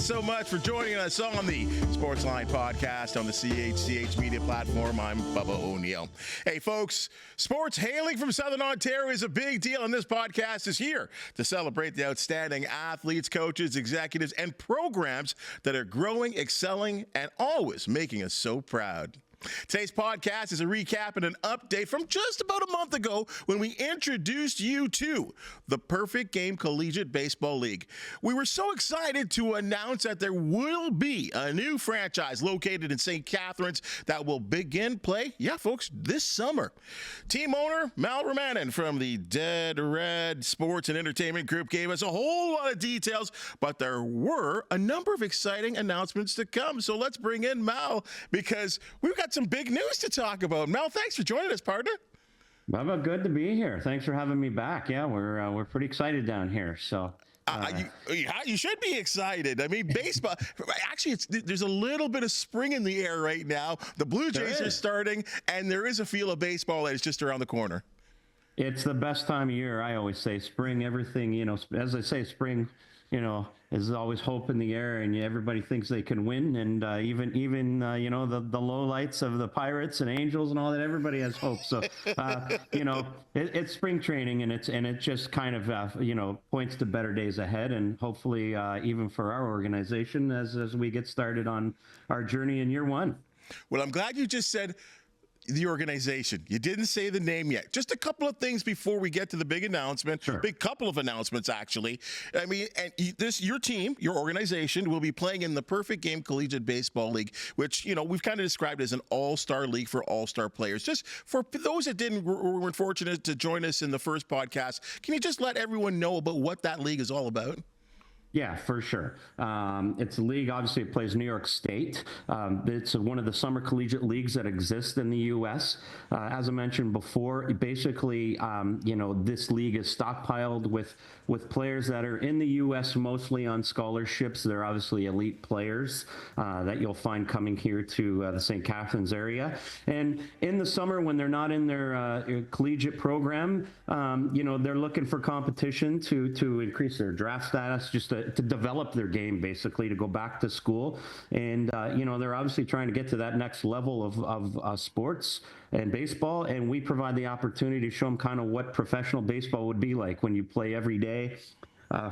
so much for joining us on the Sportsline Podcast on the CHCH media platform. I'm Bubba O'Neil. Hey, folks, sports hailing from Southern Ontario is a big deal, and this podcast is here to celebrate the outstanding athletes, coaches, executives, and programs that are growing, excelling, and always making us so proud. Today's podcast is a recap and an update from just about a month ago when we introduced you to the Perfect Game Collegiate Baseball League. We were so excited to announce that there will be a new franchise located in St. Catharines that will begin play, folks, this summer. Team owner Mal Romanin from the Dead Red Sports and Entertainment Group gave us a whole lot of details, but there were a number of exciting announcements to come. So let's bring in Mal because we've got some big news to talk about. Mel, thanks for joining us, partner. Bubba, good to be here. Thanks for having me back. Yeah, we're pretty excited down here. So you should be excited. I mean, baseball. Actually, there's a little bit of spring in the air right now. The Blue Jays are starting, and there is a feel of baseball that is just around the corner. It's the best time of year. I always say spring. Everything, as I say, spring. Is always hope in the air, and everybody thinks they can win. And even the low lights of the Pirates and Angels and all that, everybody has hope. So, it's spring training, and it just kind of, points to better days ahead. And hopefully, even for our organization as we get started on our journey in year one. Well, I'm glad you just said the organization. You didn't say the name yet. Just a couple of things before we get to the big announcement. Sure. Big couple of announcements, actually. I mean, and your team, your organization, will be playing in the Perfect Game Collegiate Baseball League, which, we've kind of described as an all-star league for all-star players. Just for those that weren't fortunate to join us in the first podcast, can you just let everyone know about what that league is all about? Yeah, for sure. It's a league, obviously it plays New York State. It's one of the summer collegiate leagues that exist in the U.S. As I mentioned before, basically, this league is stockpiled with players that are in the U.S. mostly on scholarships. They're obviously elite players that you'll find coming here to the St. Catharines area. And in the summer, when they're not in their collegiate program, they're looking for competition to increase their draft status, just to develop their game, basically, to go back to school. And, they're obviously trying to get to that next level of sports and baseball. And we provide the opportunity to show them kind of what professional baseball would be like when you play every day.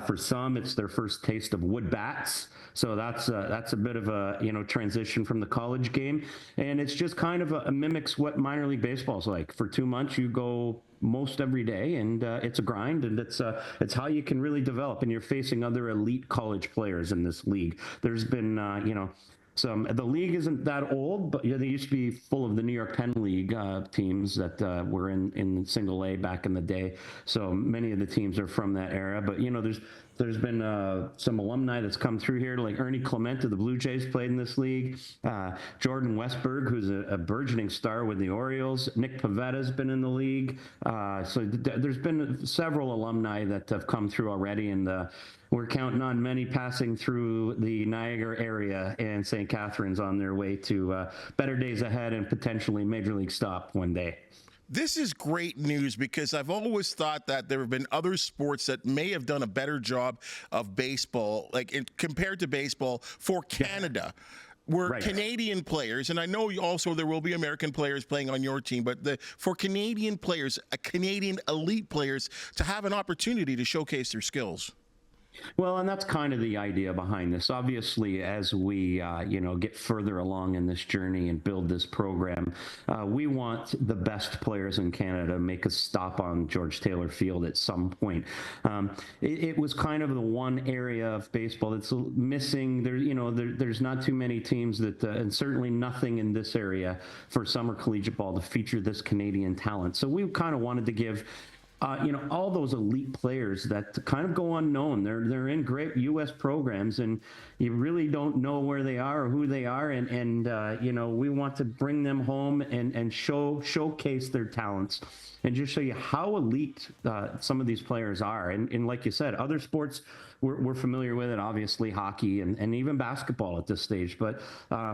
For some, it's their first taste of wood bats. So that's a bit of a, transition from the college game. And it's just kind of mimics what minor league baseball is like. For 2 months, you go most every day, and it's a grind, and it's how you can really develop. And you're facing other elite college players in this league. There's been, the league isn't that old, but they used to be full of the New York Penn League teams that were in single A back in the day. So many of the teams are from that era. But there's been some alumni that's come through here, like Ernie Clement of the Blue Jays played in this league. Jordan Westberg, who's a burgeoning star with the Orioles. Nick Pavetta's been in the league. So there's been several alumni that have come through already, and we're counting on many passing through the Niagara area and St. Catharines on their way to better days ahead and potentially major league stop one day. This is great news because I've always thought that there have been other sports that may have done a better job of baseball, compared to baseball for Canada. We're right. Canadian players, and I know also there will be American players playing on your team, but for Canadian players, Canadian elite players, to have an opportunity to showcase their skills. Well, and that's kind of the idea behind this. Obviously, as we, get further along in this journey and build this program, we want the best players in Canada to make a stop on George Taylor Field at some point. It was kind of the one area of baseball that's missing. There's not too many teams that, and certainly nothing in this area for summer collegiate ball to feature this Canadian talent. So we kind of wanted to give all those elite players that kind of go unknown. They're in great U.S. programs, and you really don't know where they are or who they are. And we want to bring them home and showcase their talents and just show you how elite some of these players are. And like you said, other sports we're familiar with it, obviously hockey and even basketball at this stage. But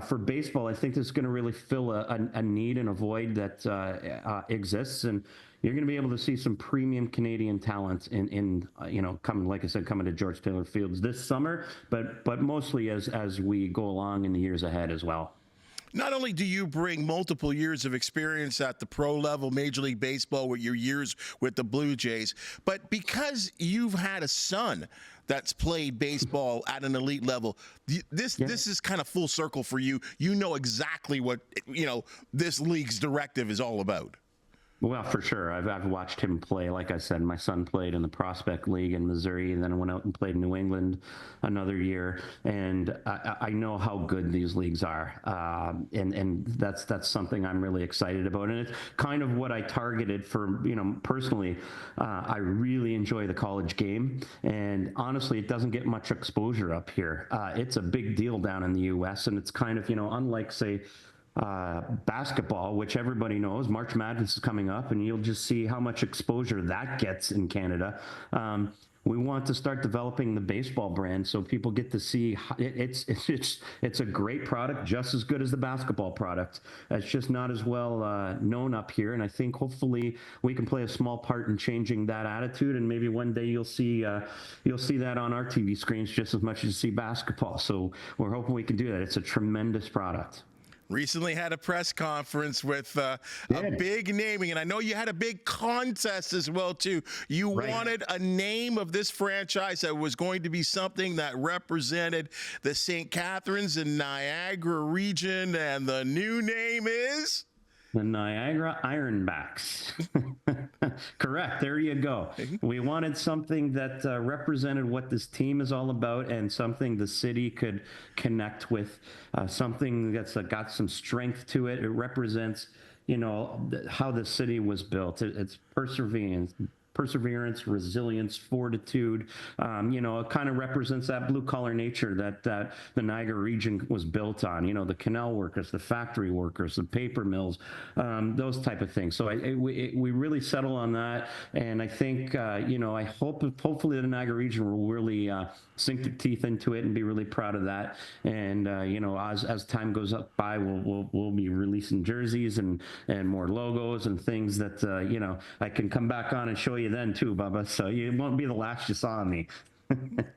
for baseball, I think this is going to really fill a need and a void that exists. And you're going to be able to see some premium Canadian talent in coming, like I said, coming to George Taylor Fields this summer, but mostly as we go along in the years ahead as well. Not only do you bring multiple years of experience at the pro level, Major League Baseball, with your years with the Blue Jays, but because you've had a son that's played baseball at an elite level, this is kind of full circle for you. You know exactly what this league's directive is all about. Well, for sure. I've watched him play. Like I said, my son played in the Prospect League in Missouri, and then went out and played in New England another year. And I know how good these leagues are, and that's something I'm really excited about. And it's kind of what I targeted for, personally. I really enjoy the college game, and honestly, it doesn't get much exposure up here. It's a big deal down in the U.S., and it's kind of, unlike, say, basketball, which everybody knows, March Madness is coming up, and you'll just see how much exposure that gets in Canada. We want to start developing the baseball brand so people get to see it's a great product, just as good as the basketball product. It's just not as well known up here, and I think hopefully we can play a small part in changing that attitude. And maybe one day you'll see that on our TV screens just as much as you see basketball. So we're hoping we can do that. It's a tremendous product. Recently had a press conference with a big naming, and I know you had a big contest as well, too. You wanted a name of this franchise that was going to be something that represented the St. Catharines and Niagara region, and the new name is? The Niagara Ironbacks. Correct. There you go. We wanted something that represented what this team is all about, and something the city could connect with, something that's got some strength to it. It represents, how the city was built. It's perseverance, resilience, fortitude. It kind of represents that blue collar nature that the Niagara region was built on. The canal workers, the factory workers, the paper mills, those type of things. So we really settle on that, and I think I hopefully the Niagara region will really sink their teeth into it and be really proud of that. And as time goes up by, we'll be releasing jerseys and more logos and things that I can come back on and show you then too, Bubba. So you won't be the last you saw of me.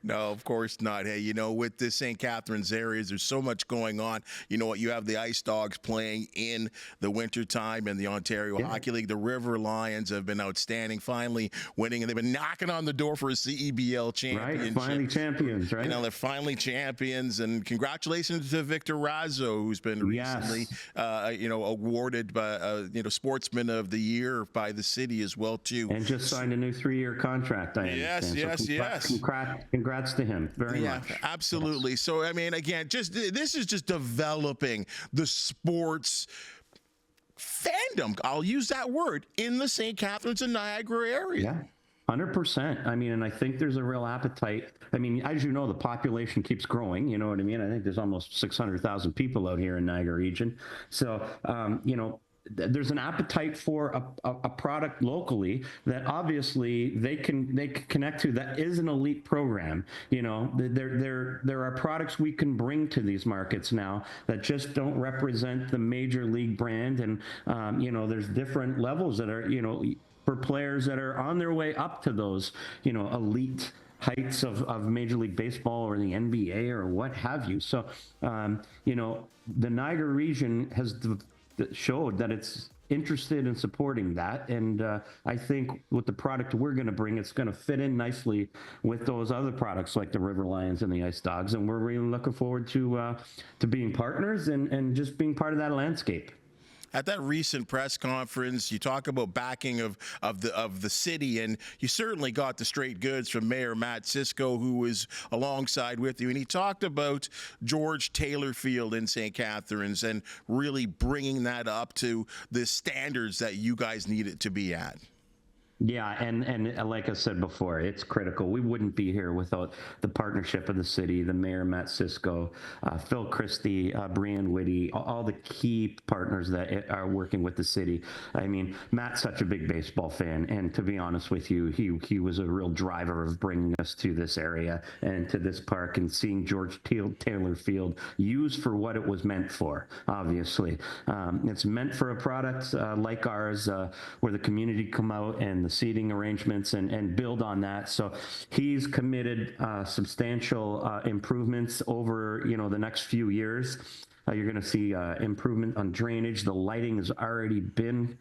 No, of course not. Hey, with the St. Catharines areas, there's so much going on. You know what? You have the Ice Dogs playing in the wintertime in the Ontario Hockey League. The River Lions have been outstanding, finally winning, and they've been knocking on the door for a CEBL championship. Right, finally champions, right? They're finally champions, and congratulations to Victor Razzo, who's been recently, awarded by, Sportsman of the Year by the city as well, too. And just signed a new 3-year contract, I understand. Yes. Congrats to him very much. Absolutely. Yes. So, again, this is just developing the sports fandom, I'll use that word, in the St. Catharines and Niagara area. Yeah. 100%. And I think there's a real appetite. As you know, the population keeps growing. You know what I mean? I think there's almost 600,000 people out here in Niagara region. So, there's an appetite for a product locally that obviously they can connect to, that is an elite program. There are products we can bring to these markets now that just don't represent the major league brand. And, there's different levels that are, for players that are on their way up to those, elite heights of Major League Baseball or the NBA or what have you. So, the Niagara region has showed that it's interested in supporting that, and I think with the product we're going to bring, it's going to fit in nicely with those other products like the River Lions and the Ice Dogs, and we're really looking forward to being partners and just being part of that landscape. At that recent press conference, you talk about backing of the city, and you certainly got the straight goods from Mayor Matt Cisco, who was alongside with you, and he talked about George Taylor Field in St. Catharines and really bringing that up to the standards that you guys need it to be at. Yeah, and like I said before, it's critical. We wouldn't be here without the partnership of the city, the mayor, Matt Cisco, Phil Christie, Brian Whitty, all the key partners that are working with the city. I mean, Matt's such a big baseball fan, and to be honest with you, he was a real driver of bringing us to this area and to this park and seeing George Taylor Field used for what it was meant for, obviously. It's meant for a product like ours, where the community come out and the seating arrangements and build on that. So he's committed substantial improvements over the next few years. You're going to see improvement on drainage. The lighting has already been,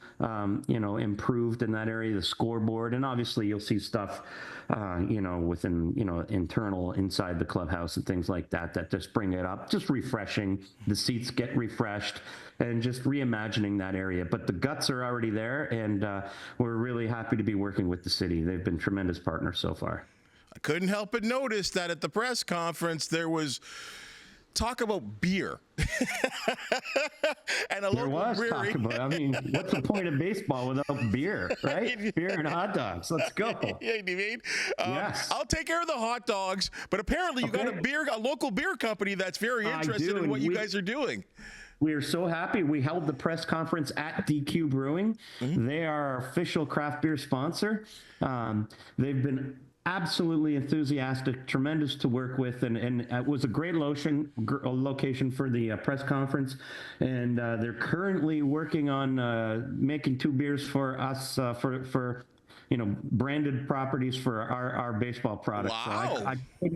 improved in that area, the scoreboard. And obviously you'll see stuff, within, internal inside the clubhouse and things like that just bring it up, just refreshing. The seats get refreshed and just reimagining that area. But the guts are already there, and we're really happy to be working with the city. They've been tremendous partners so far. I couldn't help but notice that at the press conference, there was talk about beer. And a there local was brewery. Talk about, I mean, what's the point of baseball without beer, right? Beer and hot dogs. Let's go. Yeah, you mean? Yes. I'll take care of the hot dogs, but apparently you got a local beer company that's very interested in what you guys are doing. We are so happy. We held the press conference at DQ Brewing. Mm-hmm. They are our official craft beer sponsor. They've been absolutely enthusiastic, tremendous to work with, and it was a great location for the press conference. And they're currently working on making 2 beers for us for branded properties for our baseball products. Wow. So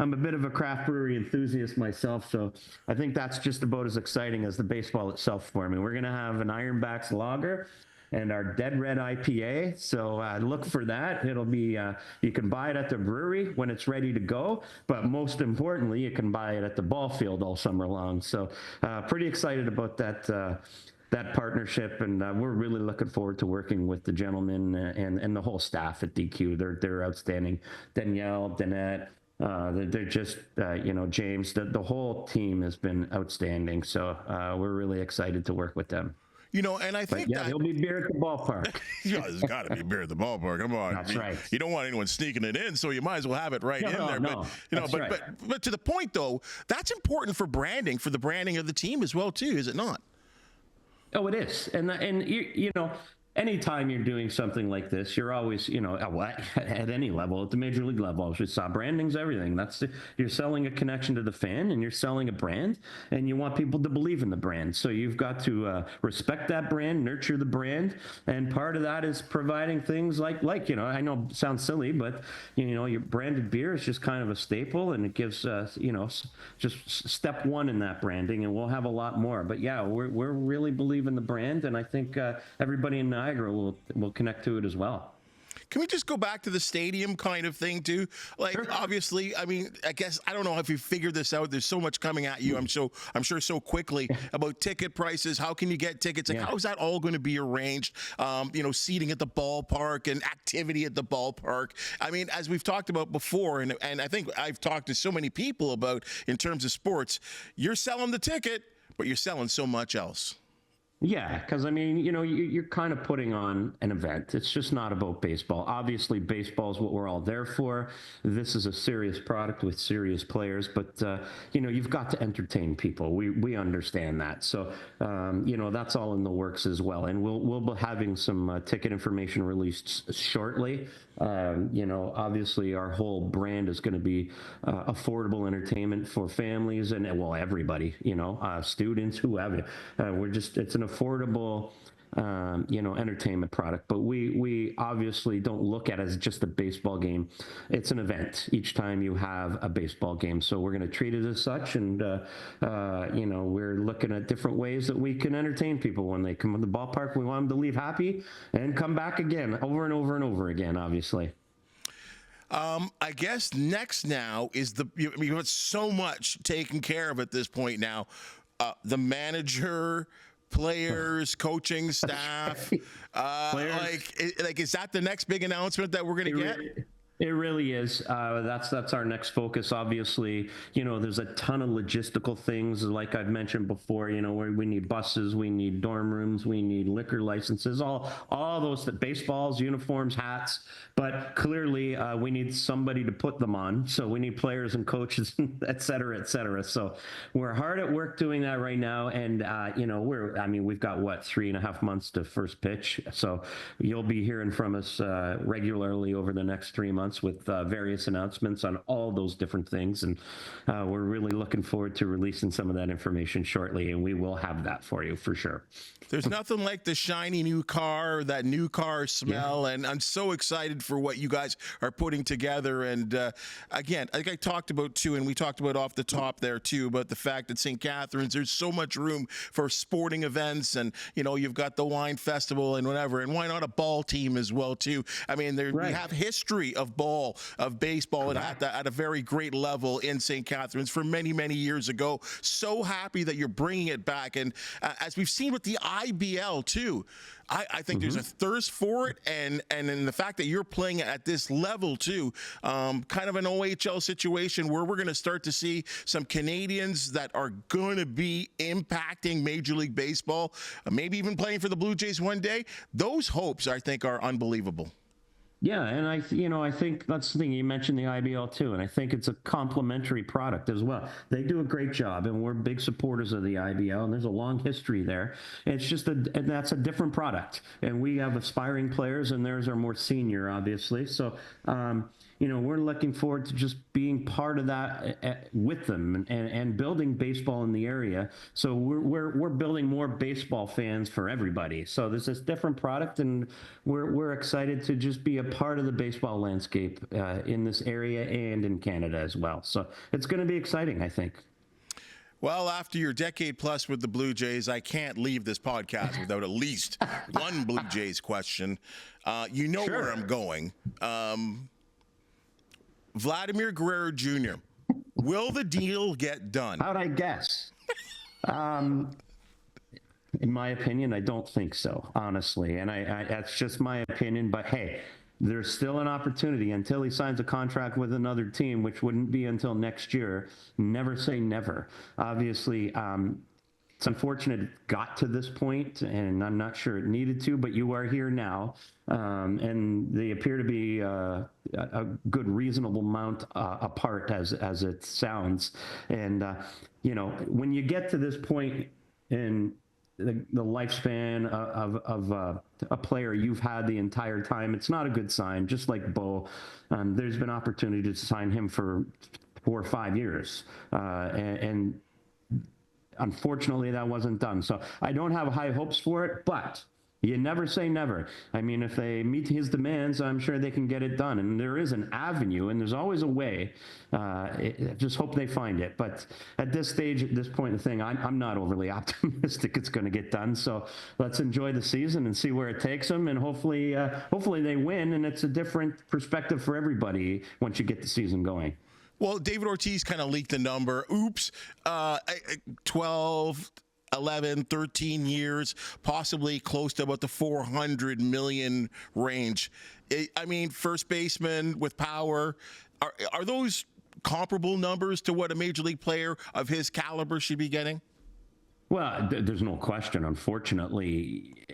I'm a bit of a craft brewery enthusiast myself, so I think that's just about as exciting as the baseball itself for me. We're going to have an Ironbacks lager and our Dead Red IPA, so look for that. It'll be, you can buy it at the brewery when it's ready to go, but most importantly, you can buy it at the ball field all summer long. So pretty excited about that partnership, and we're really looking forward to working with the gentlemen and the whole staff at DQ. They're outstanding. Danielle, Danette, they're just, James, the whole team has been outstanding. So we're really excited to work with them. And I think there'll be beer at the ballpark. Yeah, there's got to be beer at the ballpark. Come on. That's right. You don't want anyone sneaking it in, so you might as well have it right in there. No, but to the point, though, that's important for branding, for the branding of the team as well, too, is it not? Oh, it is. And anytime you're doing something like this, you're always, at any level, at the major league level, branding's everything. You're selling a connection to the fan, and you're selling a brand, and you want people to believe in the brand. So you've got to respect that brand, nurture the brand, and part of that is providing things like I know it sounds silly, but your branded beer is just kind of a staple, and it gives just step one in that branding, and we'll have a lot more. But yeah, we're really believing the brand, and I think everybody in Niagara will connect to it as well. Can we just go back to the stadium kind of thing too? Sure. Obviously, I mean, I guess, I don't know if you figured this out. There's so much coming at you, I'm sure so quickly about ticket prices. How can you get tickets? How is that all going to be arranged? Seating at the ballpark and activity at the ballpark. I mean, as we've talked about before, and I think I've talked to so many people about in terms of sports, you're selling the ticket, but you're selling so much else. Yeah, because I mean, you're kind of putting on an event. It's just not about baseball. Obviously, baseball is what we're all there for. This is a serious product with serious players, but you've got to entertain people. We understand that. So, that's all in the works as well. And we'll be having some ticket information released shortly. Obviously, our whole brand is going to be affordable entertainment for families and everybody. Students, whoever. It's an affordable, entertainment product. But we obviously don't look at it as just a baseball game. It's an event each time you have a baseball game. So we're going to treat it as such. And, we're looking at different ways that we can entertain people when they come to the ballpark. We want them to leave happy and come back again, over and over and over again, obviously. I guess next now is you have so much taken care of at this point now. The manager, players, coaching staff, Players. is that the next big announcement that we're going to get? It really is. That's our next focus. Obviously, there's a ton of logistical things, like I've mentioned before. Where we need buses, we need dorm rooms, we need liquor licenses, all those baseballs, uniforms, hats. But clearly, we need somebody to put them on. So we need players and coaches, et cetera, et cetera. So we're hard at work doing that right now. And we've got 3.5 months to first pitch. So you'll be hearing from us regularly over the next 3 months with various announcements on all those different things. And we're really looking forward to releasing some of that information shortly, and we will have that for you for sure. There's nothing like the shiny new car, that new car smell, and I'm so excited for what you guys are putting together. And again, like I talked about too, and we talked about off the top there too, about the fact that St. Catharines, there's so much room for sporting events, and you've got the wine festival and whatever, and why not a ball team as well too? I mean, we have history of baseball at a very great level in St. Catharines for many, many years ago. So happy that you're bringing it back. And as we've seen with the IBL too, I think there's a thirst for it, and in the fact that you're playing at this level too, kind of an OHL situation where we're going to start to see some Canadians that are going to be impacting Major League Baseball, maybe even playing for the Blue Jays one day. Those hopes, I think, are unbelievable. Yeah, and I think that's the thing. You mentioned the IBL too, and I think it's a complementary product as well. They do a great job, and we're big supporters of the IBL, and there's a long history there. It's just and that's a different product, and we have aspiring players, and theirs are more senior, obviously. So, we're looking forward to just being part of that with them and building baseball in the area. So we're building more baseball fans for everybody. So there's this different product, and we're excited to just be a part of the baseball landscape in this area and in Canada as well. So it's going to be exciting, I think. Well, after your decade plus with the Blue Jays, I can't leave this podcast without at least one Blue Jays question. Sure. Where I'm going. Vladimir Guerrero Jr., will the deal get done? How'd I guess? In my opinion, I don't think so, honestly. And I that's just my opinion. But hey, there's still an opportunity until he signs a contract with another team, which wouldn't be until next year. Never say never. Obviously, it's unfortunate it got to this point, and I'm not sure it needed to, but you are here now. And they appear to be a good, reasonable amount apart as it sounds. And, when you get to this point in the lifespan of a player you've had the entire time, it's not a good sign. Just like Bo, there's been opportunity to sign him for 4 or 5 years. And unfortunately, that wasn't done. So I don't have high hopes for it, but you never say never. I mean, if they meet his demands, I'm sure they can get it done. And there is an avenue, and there's always a way. Just hope they find it. But at this stage, at this point in the thing, I'm not overly optimistic it's going to get done. So let's enjoy the season and see where it takes them. And hopefully they win, and it's a different perspective for everybody once you get the season going. Well, David Ortiz kind of leaked a number. 12, 11, 13 years, possibly close to about the 400 million range. I mean, first baseman with power. Are those comparable numbers to what a major league player of his caliber should be getting? Well, there's no question. Unfortunately,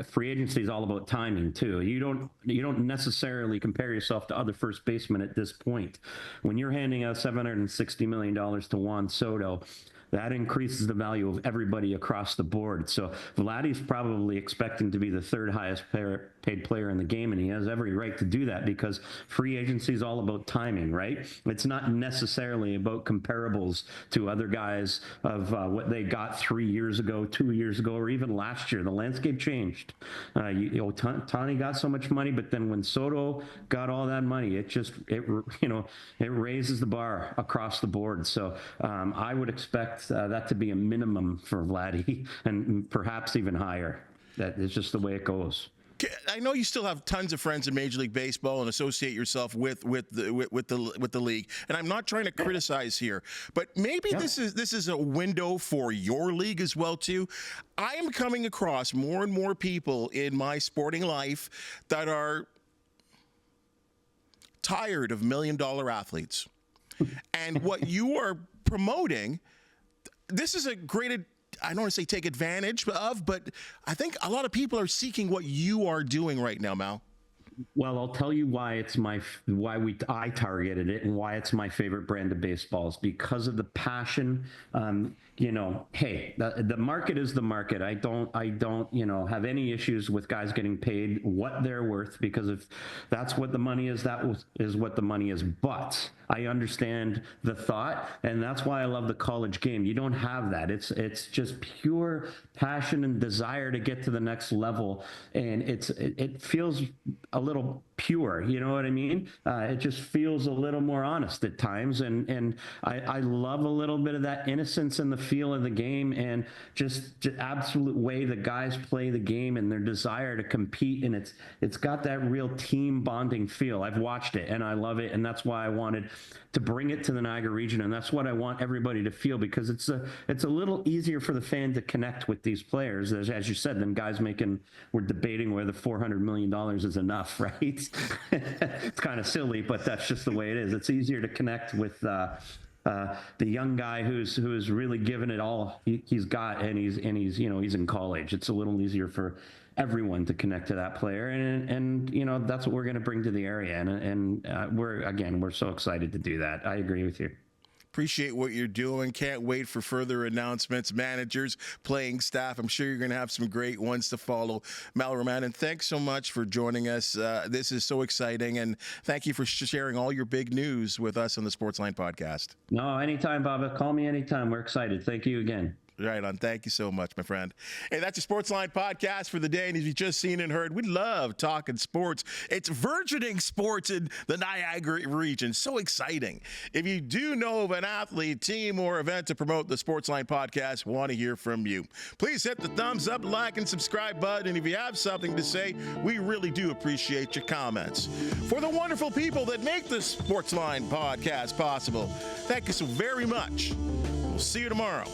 free agency is all about timing too. You don't necessarily compare yourself to other first basemen at this point. When you're handing out $760 million to Juan Soto, that increases the value of everybody across the board. So Vladdy's probably expecting to be the third highest paid player in the game, and he has every right to do that because free agency is all about timing, right? It's not necessarily about comparables to other guys of what they got 3 years ago, 2 years ago, or even last year. The landscape changed. Tani got so much money, but then when Soto got all that money, it raises the bar across the board. So I would expect that to be a minimum for Vladdy, and perhaps even higher. That is just the way it goes. I know you still have tons of friends in Major League Baseball and associate yourself with the league, and I'm not trying to criticize here, but maybe this is a window for your league as well too. I am coming across more and more people in my sporting life that are tired of $1 million athletes. And what you are promoting, this is a great, I don't want to say take advantage of, but I think a lot of people are seeking what you are doing right now, Mal. Well, I'll tell you why I targeted it and why it's my favorite brand of baseballs, because of the passion. Hey, the market is the market. I don't, have any issues with guys getting paid what they're worth, because if that's what the money is, is what the money is. But I understand the thought, and that's why I love the college game. You don't have that. It's just pure passion and desire to get to the next level, and it feels a little pure, you know what I mean? It just feels a little more honest at times, and I love a little bit of that innocence in the feel of the game, and just absolute way the guys play the game and their desire to compete, and it's got that real team bonding feel. I've watched it and I love it, and that's why I wanted to bring it to the Niagara region, and that's what I want everybody to feel, because it's a little easier for the fan to connect with these players, as you said, than guys we're debating whether $400 million is enough, right? It's kind of silly, but that's just the way it is. It's easier to connect with the young guy who's really given it all he's got, and he's in college. It's a little easier for everyone to connect to that player, and that's what we're going to bring to the area, and we're so excited to do that. I agree with you. Appreciate what you're doing. Can't wait for further announcements, managers, playing staff. I'm sure you're going to have some great ones to follow. Mal Romanin, thanks so much for joining us. This is so exciting, and thank you for sharing all your big news with us on the Sportsline Podcast. No, anytime, Bubba. Call me anytime. We're excited. Thank you again. Right on. Thank you so much, my friend. Hey, that's your Sportsline Podcast for the day. And as you just seen and heard, we love talking sports. It's burgeoning sports in the Niagara region. So exciting. If you do know of an athlete, team, or event to promote the Sportsline Podcast, want to hear from you. Please hit the thumbs up, like, and subscribe button. And if you have something to say, we really do appreciate your comments. For the wonderful people that make the Sportsline Podcast possible, thank you so very much. We'll see you tomorrow.